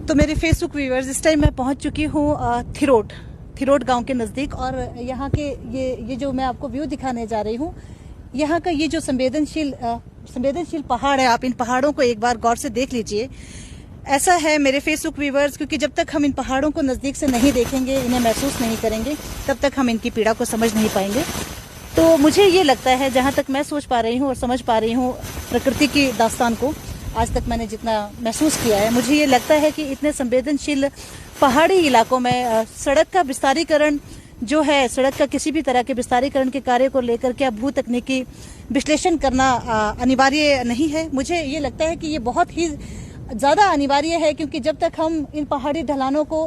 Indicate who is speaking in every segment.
Speaker 1: तो मेरे Facebook viewers, इस टाइम मैं पहुंच चुकी हूँ थिरोट गांव के नज़दीक। और यहाँ के ये जो मैं आपको व्यू दिखाने जा रही हूँ, यहाँ का ये जो संवेदनशील पहाड़ है, आप इन पहाड़ों को एक बार गौर से देख लीजिए। ऐसा है मेरे फेसबुक व्यूअर्स, क्योंकि जब तक हम इन पहाड़ों को नज़दीक से नहीं देखेंगे, इन्हें महसूस नहीं करेंगे, तब तक हम इनकी पीड़ा को समझ नहीं पाएंगे। तो मुझे ये लगता है, जहाँ तक मैं सोच पा रही हूँ और समझ पा रही हूँ प्रकृति की दास्तान को, आज तक मैंने जितना महसूस किया है, मुझे ये लगता है कि इतने संवेदनशील पहाड़ी इलाकों में सड़क का विस्तारीकरण जो है, सड़क का किसी भी तरह के विस्तारीकरण के कार्य को लेकर के भू तकनीकी विश्लेषण करना अनिवार्य नहीं है। मुझे ये लगता है कि ये बहुत ही ज़्यादा अनिवार्य है, क्योंकि जब तक हम इन पहाड़ी ढलानों को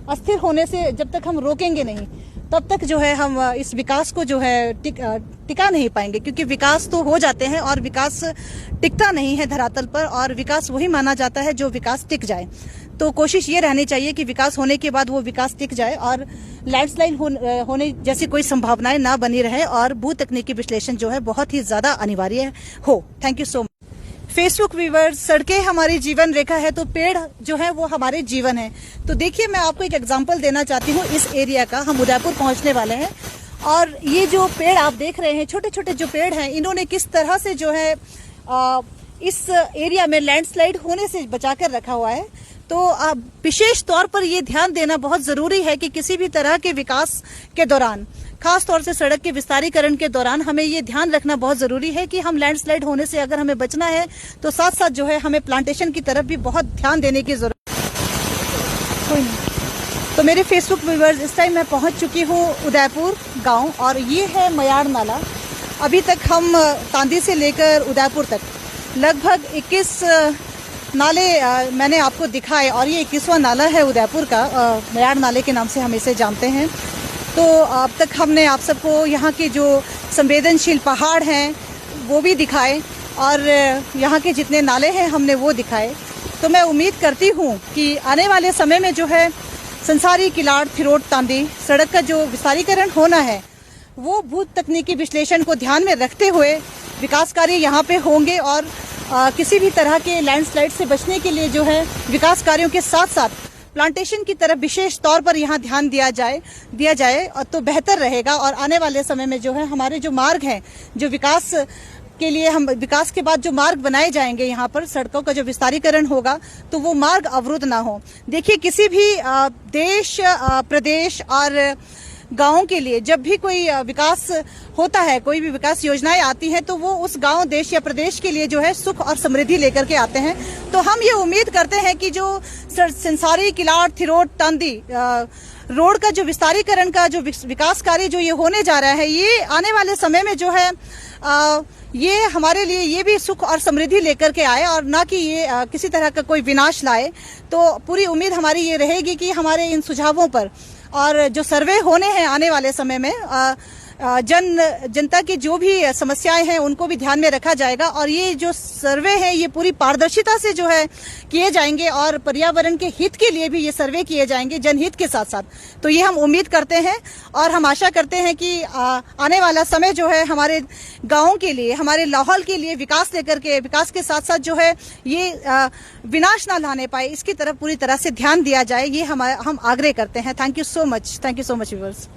Speaker 1: अस्थिर होने से जब तक हम रोकेंगे नहीं, तब तक जो है हम इस विकास को जो है टिका नहीं पाएंगे। क्योंकि विकास तो हो जाते हैं और विकास टिकता नहीं है धरातल पर, और विकास वही माना जाता है जो विकास टिक जाए। तो कोशिश ये रहनी चाहिए कि विकास होने के बाद वो विकास टिक जाए और लैंडस्लाइड होने जैसी कोई संभावनाएं ना बनी रहे, और भू तकनीकी विश्लेषण जो है बहुत ही ज्यादा अनिवार्य हो। Thank you so much. Facebook viewers, सड़कें हमारी जीवन रेखा है, तो पेड़ जो है वो हमारे जीवन है। तो देखिए, मैं आपको एक एग्जांपल देना चाहती हूँ इस एरिया का। हम उदयपुर पहुंचने वाले हैं, और ये जो पेड़ आप देख रहे हैं, छोटे छोटे जो पेड़ हैं, इन्होंने किस तरह से जो है इस एरिया में लैंडस्लाइड होने से बचा कर रखा हुआ है। तो विशेष तौर पर ये ध्यान देना बहुत जरूरी है कि किसी भी तरह के विकास के दौरान, खास तौर से सड़क के विस्तारीकरण के दौरान, हमें ये ध्यान रखना बहुत जरूरी है कि हम लैंडस्लाइड होने से अगर हमें बचना है, तो साथ साथ जो है हमें प्लांटेशन की तरफ भी बहुत ध्यान देने की जरूरत है। तो मेरे फेसबुक व्यूअर्स, इस टाइम मैं पहुंच चुकी हूँ उदयपुर गांव, और ये है मयाड़ नाला। अभी तक हम तांदी से लेकर उदयपुर तक लगभग 21 नाले मैंने आपको दिखाए, और ये 21वां नाला है उदयपुर का। मयाड़ नाले के नाम से हम इसे जानते हैं। तो अब तक हमने आप सबको यहाँ के जो संवेदनशील पहाड़ हैं वो भी दिखाए, और यहाँ के जितने नाले हैं हमने वो दिखाए। तो मैं उम्मीद करती हूँ कि आने वाले समय में जो है संसारी किलाड़ थिरोट तांदी सड़क का जो विस्तारीकरण होना है, वो भू तकनीकी विश्लेषण को ध्यान में रखते हुए विकास कार्य यहाँ पे होंगे। और किसी भी तरह के लैंडस्लाइड से बचने के लिए जो है विकास कार्यों के साथ साथ प्लांटेशन की तरफ विशेष तौर पर यहाँ ध्यान दिया जाए और तो बेहतर रहेगा। और आने वाले समय में जो है हमारे जो मार्ग हैं, जो विकास के लिए हम विकास के बाद जो मार्ग बनाए जाएंगे, यहाँ पर सड़कों का जो विस्तारीकरण होगा, तो वो मार्ग अवरुद्ध ना हो। देखिए, किसी भी देश, प्रदेश और गाँव के लिए जब भी कोई विकास होता है, कोई भी विकास योजनाएं आती हैं, तो वो उस गांव, देश या प्रदेश के लिए जो है सुख और समृद्धि लेकर के आते हैं। तो हम ये उम्मीद करते हैं कि जो संसारी किलाड़ थिरोट तांदी रोड का जो विस्तारीकरण का जो विकास कार्य जो ये होने जा रहा है, ये आने वाले समय में जो है ये हमारे लिए ये भी सुख और समृद्धि लेकर के आए, और ना कि ये किसी तरह का कोई विनाश लाए। तो पूरी उम्मीद हमारी ये रहेगी कि हमारे इन सुझावों पर, और जो सर्वे होने हैं आने वाले समय में, जनता की जो भी समस्याएं हैं उनको भी ध्यान में रखा जाएगा। और ये जो सर्वे है ये पूरी पारदर्शिता से जो है किए जाएंगे, और पर्यावरण के हित के लिए भी ये सर्वे किए जाएंगे, जनहित के साथ साथ। तो ये हम उम्मीद करते हैं, और हम आशा करते हैं कि आने वाला समय जो है हमारे गाँव के लिए, हमारे लाहौल के लिए विकास लेकर के, विकास के साथ साथ जो है ये विनाश ना लाने पाए, इसकी तरफ पूरी तरह से ध्यान दिया जाए। ये हम आग्रह करते हैं। Thank you so much viewers.